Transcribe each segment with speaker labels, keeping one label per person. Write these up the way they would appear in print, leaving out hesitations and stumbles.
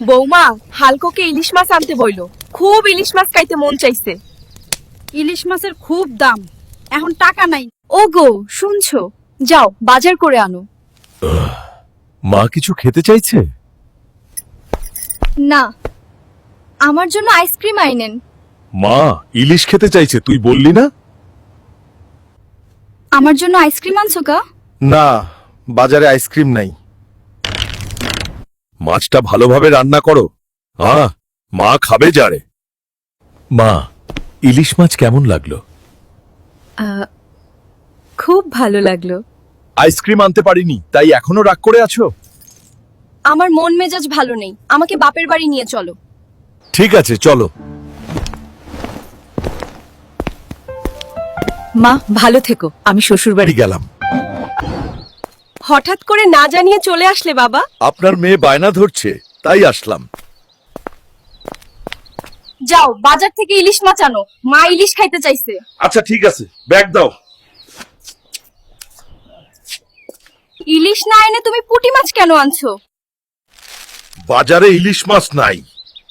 Speaker 1: বৌমা, হালকোকে ইলিশ মাছ আনতে বইলো। খুব ইলিশ মাছ খাইতে মন চাইছে।
Speaker 2: ইলিশ মাছের খুব দাম, এখন টাকা নাই।
Speaker 1: ও গো, শুনছো? যাও বাজার করে আনো।
Speaker 3: মা কিছু খেতে চাইছে?
Speaker 1: না, আমার জন্য আইসক্রিম আইনেন।
Speaker 3: মা ইলিশ খেতে চাইছে, তুই বললি না?
Speaker 1: আমার জন্য আইসক্রিম আনছো কা?
Speaker 3: না, বাজারে আইসক্রিম নাই। মাছটা ভালোভাবে রান্না করো। মা খাবে যারে। মা, ইলিশ মাছ কেমন লাগলো?
Speaker 1: খুব ভালো লাগলো।
Speaker 3: আইসক্রিম আনতে পারিনি, তাই এখনো রাগ করে আছো?
Speaker 1: আমার মন মেজাজ ভালো নেই, আমাকে বাপের বাড়ি নিয়ে চলো।
Speaker 3: ঠিক আছে, চলো।
Speaker 1: মা, ভালো থেকো, আমি শ্বশুর বাড়ি
Speaker 3: গেলাম।
Speaker 1: হঠাৎ করে না জানিয়ে চলে আসলে বাবা?
Speaker 3: আপনার মেয়ে বায়না ধরছে, তাই আসলাম।
Speaker 1: যাও বাজার থেকে ইলিশ মাছ আনো, মা ইলিশ খাইতে চাইছে।
Speaker 3: আচ্ছা ঠিক আছে, ব্যাগ দাও।
Speaker 1: ইলিশ না এনে তুমি পুঁটি মাছ কেন আনছো?
Speaker 3: বাজারে ইলিশ মাছ নাই।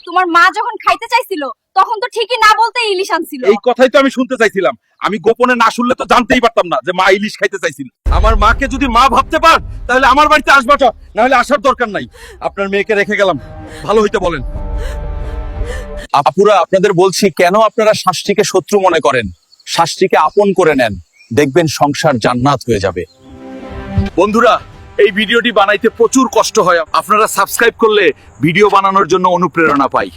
Speaker 1: তোমার মা যখন খাইতে চাইছিল তখন তো ঠিকই না বলতে ইলিশ আনছিল।
Speaker 4: এই কথাই তো আমি শুনতে চাইছিলাম। আমি গোপনে না শুনলে তো জানতেই পারতাম না যে মা ইলিশ খাইতে চাইছিল। আমার মাকে যদি মা ভাবতে পার তাহলে আমার বাড়িতে আসবাটা, না হলে আসার দরকার নাই। আপনার মেয়েকে রেখে গেলাম, ভালো হইতে বলেন। আপুরা, আপনাদের বলছি, কেন আপনারা শাশুড়িকে শত্রু মনে করেন? শাশুড়িকে আপন করে নেন, দেখবেন সংসার জান্নাত হয়ে যাবে। বন্ধুরা, এই ভিডিওটি বানাইতে প্রচুর কষ্ট হয়। আপনারা সাবস্ক্রাইব করলে ভিডিও বানানোর জন্য অনুপ্রেরণা পাই।